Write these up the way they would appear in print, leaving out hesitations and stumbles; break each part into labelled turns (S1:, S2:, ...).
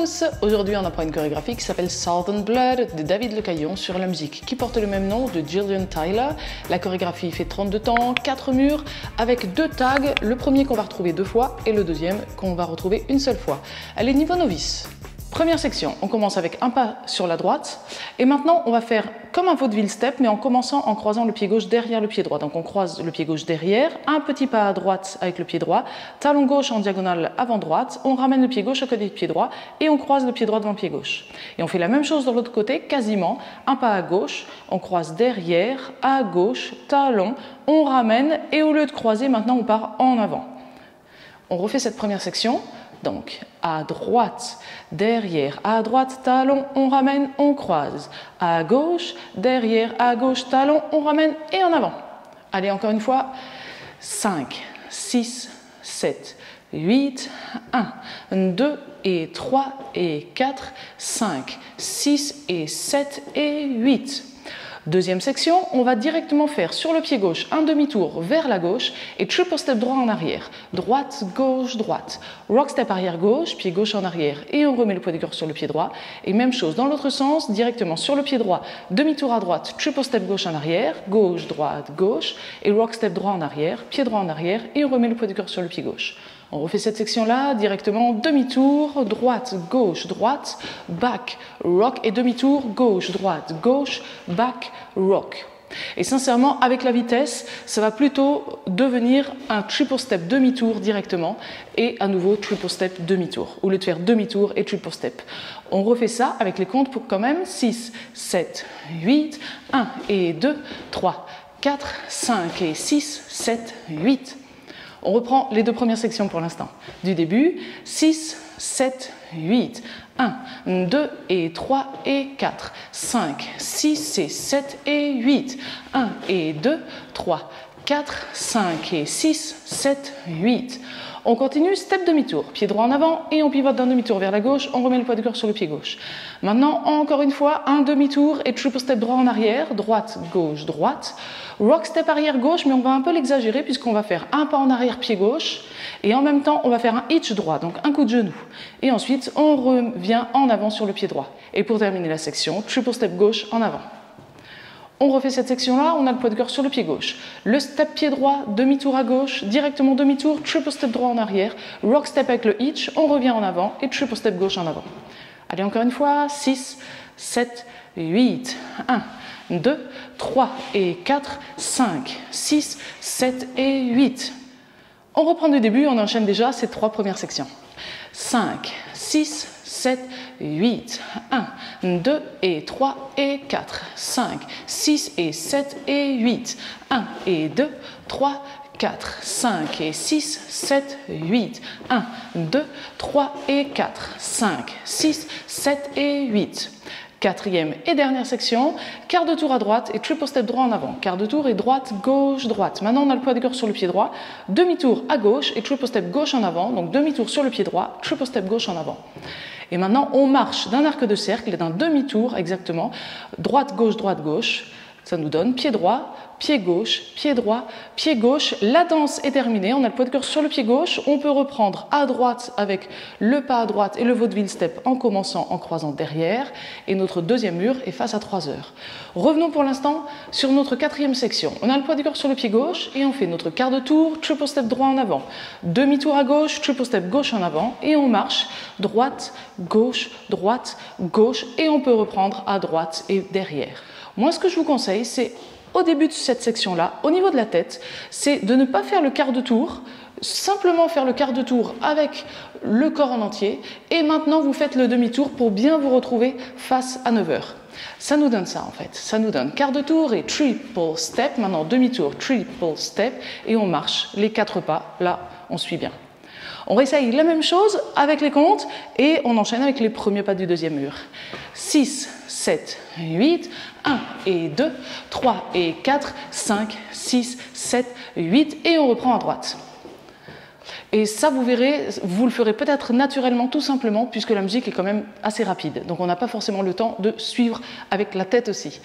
S1: tous, aujourd'hui on apprend une chorégraphie qui s'appelle Southern Blood de David Lecaillon sur la musique qui porte le même nom de Gillian Tyler. La chorégraphie fait 32 temps, 4 murs avec 2 tags, le premier qu'on va retrouver 2 fois et le deuxième qu'on va retrouver une seule fois. Elle est niveau novice. Première section, on commence avec un pas sur la droite et maintenant on va faire comme un vaudeville step mais en commençant en croisant le pied gauche derrière le pied droit. Donc on croise le pied gauche derrière, un petit pas à droite avec le pied droit, talon gauche en diagonale avant droite, on ramène le pied gauche à côté du pied droit et on croise le pied droit devant le pied gauche. Et on fait la même chose de l'autre côté, quasiment, un pas à gauche, on croise derrière, à gauche, talon, on ramène et au lieu de croiser, maintenant on part en avant. On refait cette première section. Donc, à droite, derrière, à droite, talon, on ramène, on croise. À gauche, derrière, à gauche, talon, on ramène et en avant. Allez, encore une fois. 5, 6, 7, 8, 1, 2 et 3 et 4, 5, 6 et 7 et 8. Deuxième section, on va directement faire sur le pied gauche un demi-tour vers la gauche et triple step droit en arrière. Droite, gauche, droite. Rock step arrière gauche, pied gauche en arrière et on remet le poids du corps sur le pied droit. Et même chose dans l'autre sens, directement sur le pied droit, demi-tour à droite, triple step gauche en arrière, gauche, droite, gauche et rock step droit en arrière, pied droit en arrière et on remet le poids du corps sur le pied gauche. On refait cette section-là, directement demi-tour, droite, gauche, droite, back, rock et demi-tour, gauche, droite, gauche, back, rock. Et sincèrement, avec la vitesse, ça va plutôt devenir un triple step demi-tour directement et à nouveau triple step demi-tour, au lieu de faire demi-tour et triple step. On refait ça avec les comptes pour quand même 6, 7, 8, 1 et 2, 3, 4, 5 et 6, 7, 8. On reprend les deux premières sections pour l'instant. Du début, 6, 7, 8, 1, 2 et 3 et 4, 5, 6 et 7 et 8, 1 et 2, 3, 4, 5 et 6, 7, 8. On continue, step demi-tour, pied droit en avant et on pivote d'un demi-tour vers la gauche, on remet le poids du corps sur le pied gauche. Maintenant, encore une fois, un demi-tour et triple step droit en arrière, droite, gauche, droite. Rock step arrière gauche, mais on va un peu l'exagérer puisqu'on va faire un pas en arrière pied gauche et en même temps on va faire un hitch droit, donc un coup de genou. Et ensuite on revient en avant sur le pied droit. Et pour terminer la section, triple step gauche en avant. On refait cette section-là, on a le poids de corps sur le pied gauche. Le step pied droit, demi-tour à gauche, directement demi-tour, triple step droit en arrière, rock step avec le hitch, on revient en avant et triple step gauche en avant. Allez, encore une fois, 6, 7, 8, 1, 2, 3 et 4, 5, 6, 7 et 8. On reprend du début, on enchaîne déjà ces 3 premières sections. 5, 6, 7, 8, 1, 2 et 3 et 4, 5, 6 et 7 et 8, 1 et 2, 3, 4, 5 et 6, 7, 8, 1, 2, 3 et 4, 5, 6, 7 et 8. Quatrième et dernière section, quart de tour à droite et triple step droit en avant. Quart de tour et droite, gauche, droite. Maintenant, on a le poids du corps sur le pied droit. Demi-tour à gauche et triple step gauche en avant. Donc, demi-tour sur le pied droit, triple step gauche en avant. Et maintenant, on marche d'un arc de cercle et d'un demi-tour exactement. Droite, gauche. Ça nous donne pied droit, pied gauche, pied droit, pied gauche. La danse est terminée, on a le poids de corps sur le pied gauche. On peut reprendre à droite avec le pas à droite et le vaudeville step en commençant en croisant derrière. Et notre deuxième mur est face à 3 heures. Revenons pour l'instant sur notre quatrième section. On a le poids du corps sur le pied gauche et on fait notre quart de tour, triple step droit en avant. Demi-tour à gauche, triple step gauche en avant. Et on marche droite, gauche et on peut reprendre à droite et derrière. Moi, ce que je vous conseille, c'est au début de cette section-là, au niveau de la tête, c'est de ne pas faire le quart de tour, simplement faire le quart de tour avec le corps en entier. Et maintenant, vous faites le demi-tour pour bien vous retrouver face à 9 heures. Ça nous donne ça en fait. Ça nous donne quart de tour et triple step. Maintenant, demi-tour, triple step. Et on marche les 4 pas. Là, on suit bien. On réessaye la même chose avec les comptes et on enchaîne avec les premiers pas du deuxième mur. 6, 7, 8, 1 et 2, 3 et 4, 5, 6, 7, 8 et on reprend à droite. Et ça, vous verrez, vous le ferez peut-être naturellement tout simplement puisque la musique est quand même assez rapide. Donc on n'a pas forcément le temps de suivre avec la tête aussi.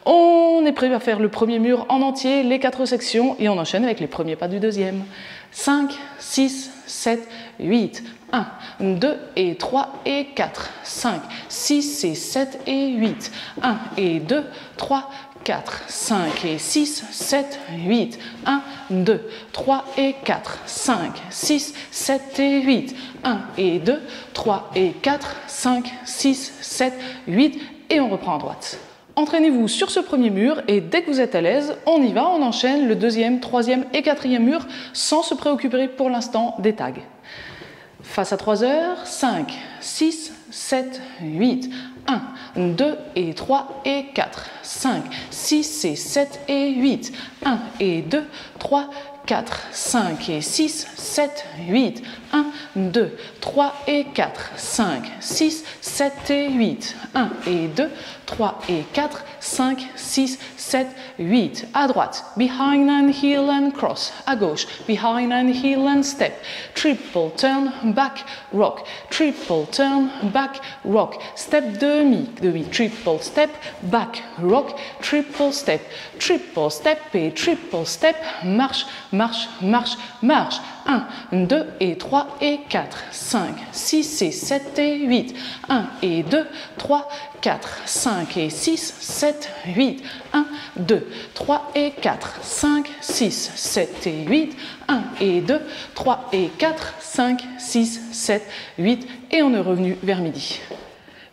S1: On est prêt à faire le premier mur en entier, les 4 sections et on enchaîne avec les premiers pas du deuxième. 5, 6, 7, 8. 1, 2 et 3 et 4, 5, 6 et 7 et 8. 1 et 2, 3, 4, 5 et 6, 7, 8. 1, 2, 3 et 4, 5, 6, 7 et 8. 1 et 2, 3 et 4, 5, 6, 7, 8. Et on reprend à droite. Entraînez-vous sur ce premier mur et dès que vous êtes à l'aise, on y va, on enchaîne le deuxième, troisième et quatrième mur sans se préoccuper pour l'instant des tags. Face à 3 heures, 5, 6, 7, 8, 1, 2 et 3 et 4, 5, 6 et 7 et 8, 1 et 2, 3, 4, 5 et 6, 7, 8, 1, 2, 3 et 4, 5, 6, 7 et 8, 1 et 2, 3 et 4, 5, 6, 7, 8. À droite, behind and heel and cross. À gauche, behind and heel and step. Triple turn, back, rock. Triple turn, back, rock. Step demi, demi, triple step, back, rock. Triple step et triple step. Marche, marche, marche, marche. 1, 2 et 3 et 4, 5, 6 et 7 et 8. 1 et 2, 3, 4, 5 et 6, 7, 8. 1, 2, 3 et 4, 5, 6, 7 et 8. 1 et 2, 3 et 4, 5, 6, 7, 8. Et on est revenu vers midi.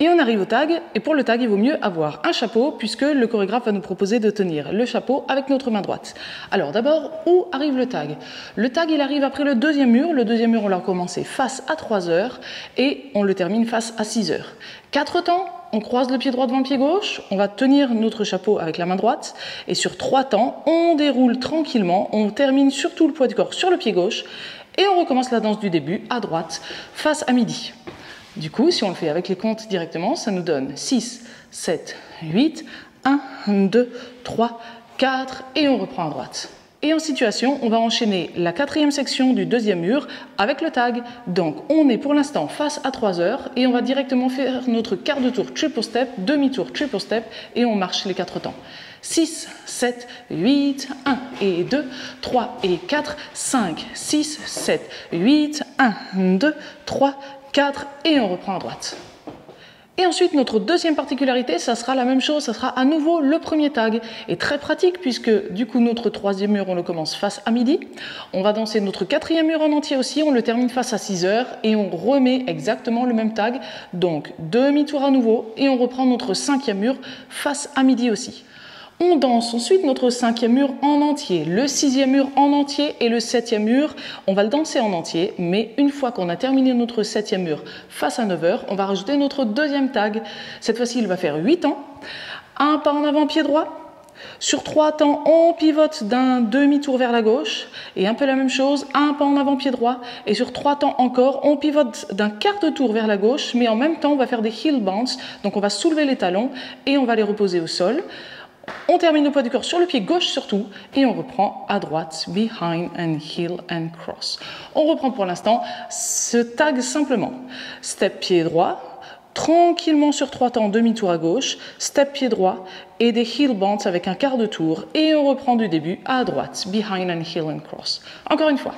S1: Et on arrive au tag, et pour le tag, il vaut mieux avoir un chapeau, puisque le chorégraphe va nous proposer de tenir le chapeau avec notre main droite. Alors d'abord, où arrive le tag? Le tag, il arrive après le deuxième mur. Le deuxième mur, on l'a commencé face à 3 heures, et on le termine face à 6 heures. 4 temps, on croise le pied droit devant le pied gauche, on va tenir notre chapeau avec la main droite, et sur 3 temps, on déroule tranquillement, on termine surtout le poids du corps sur le pied gauche, et on recommence la danse du début à droite, face à midi. Du coup, si on le fait avec les comptes directement, ça nous donne 6, 7, 8, 1, 2, 3, 4 et on reprend à droite. Et en situation, on va enchaîner la quatrième section du deuxième mur avec le tag. Donc on est pour l'instant face à 3 heures et on va directement faire notre quart de tour triple step, demi-tour triple step et on marche les 4 temps. 6, 7, 8, 1 et 2, 3 et 4, 5, 6, 7, 8, 1, 2, 3, 4 et on reprend à droite. Et ensuite, notre deuxième particularité, ça sera la même chose, ça sera à nouveau le premier tag. Et très pratique puisque du coup notre troisième mur, on le commence face à midi. On va danser notre quatrième mur en entier aussi, on le termine face à 6 heures et on remet exactement le même tag. Donc demi-tour à nouveau et on reprend notre cinquième mur face à midi aussi. On danse ensuite notre cinquième mur en entier, le sixième mur en entier et le septième mur, on va le danser en entier, mais une fois qu'on a terminé notre septième mur face à 9 heures, on va rajouter notre deuxième tag. Cette fois-ci, il va faire 8 temps, un pas en avant, pied droit. Sur 3 temps, on pivote d'un demi-tour vers la gauche et un peu la même chose, un pas en avant, pied droit. Et sur 3 temps encore, on pivote d'un quart de tour vers la gauche, mais en même temps, on va faire des heel bounce. Donc on va soulever les talons et on va les reposer au sol. On termine le poids du corps sur le pied gauche surtout et on reprend à droite, behind and heel and cross. On reprend pour l'instant ce tag simplement. Step pied droit, tranquillement sur 3 temps, demi-tour à gauche, step pied droit et des heel bounce avec un quart de tour et on reprend du début à droite, behind and heel and cross. Encore une fois,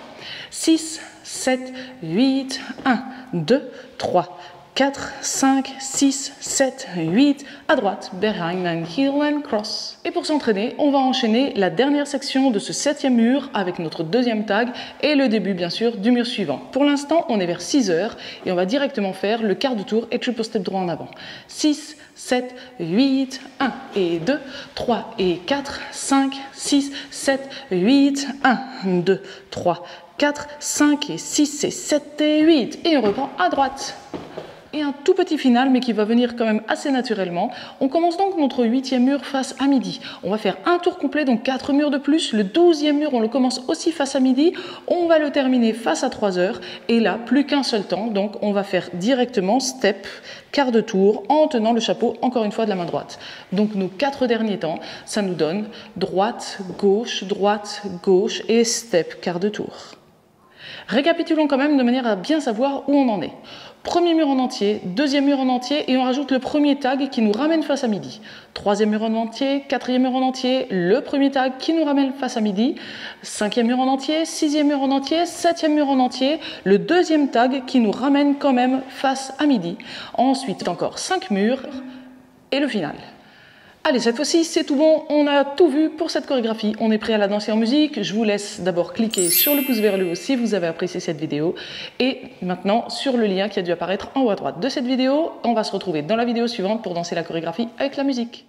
S1: 6, 7, 8, 1, 2, 3, 4, 5, 6, 7, 8, à droite, behind and heel and cross. Et pour s'entraîner, on va enchaîner la dernière section de ce septième mur avec notre deuxième tag et le début bien sûr du mur suivant. Pour l'instant, on est vers 6 heures et on va directement faire le quart de tour et triple step droit en avant. 6, 7, 8, 1 et 2, 3 et 4, 5, 6, 7, 8, 1, 2, 3, 4, 5 et 6 et 7 et 8. Et on reprend à droite. Et un tout petit final, mais qui va venir quand même assez naturellement. On commence donc notre 8e mur face à midi. On va faire un tour complet, donc 4 murs de plus. Le 12e mur, on le commence aussi face à midi. On va le terminer face à 3 heures. Et là, plus qu'un seul temps. Donc, on va faire directement step, quart de tour, en tenant le chapeau, encore une fois, de la main droite. Donc, nos 4 derniers temps, ça nous donne droite, gauche et step, quart de tour. Récapitulons quand même de manière à bien savoir où on en est. Premier mur en entier, deuxième mur en entier et on rajoute le premier tag qui nous ramène face à midi. Troisième mur en entier, quatrième mur en entier, le premier tag qui nous ramène face à midi. Cinquième mur en entier, sixième mur en entier, septième mur en entier, le deuxième tag qui nous ramène quand même face à midi. Ensuite, encore 5 murs et le final. Allez, cette fois-ci, c'est tout bon, on a tout vu pour cette chorégraphie. On est prêt à la danser en musique. Je vous laisse d'abord cliquer sur le pouce vers le haut si vous avez apprécié cette vidéo. Et maintenant, sur le lien qui a dû apparaître en haut à droite de cette vidéo, on va se retrouver dans la vidéo suivante pour danser la chorégraphie avec la musique.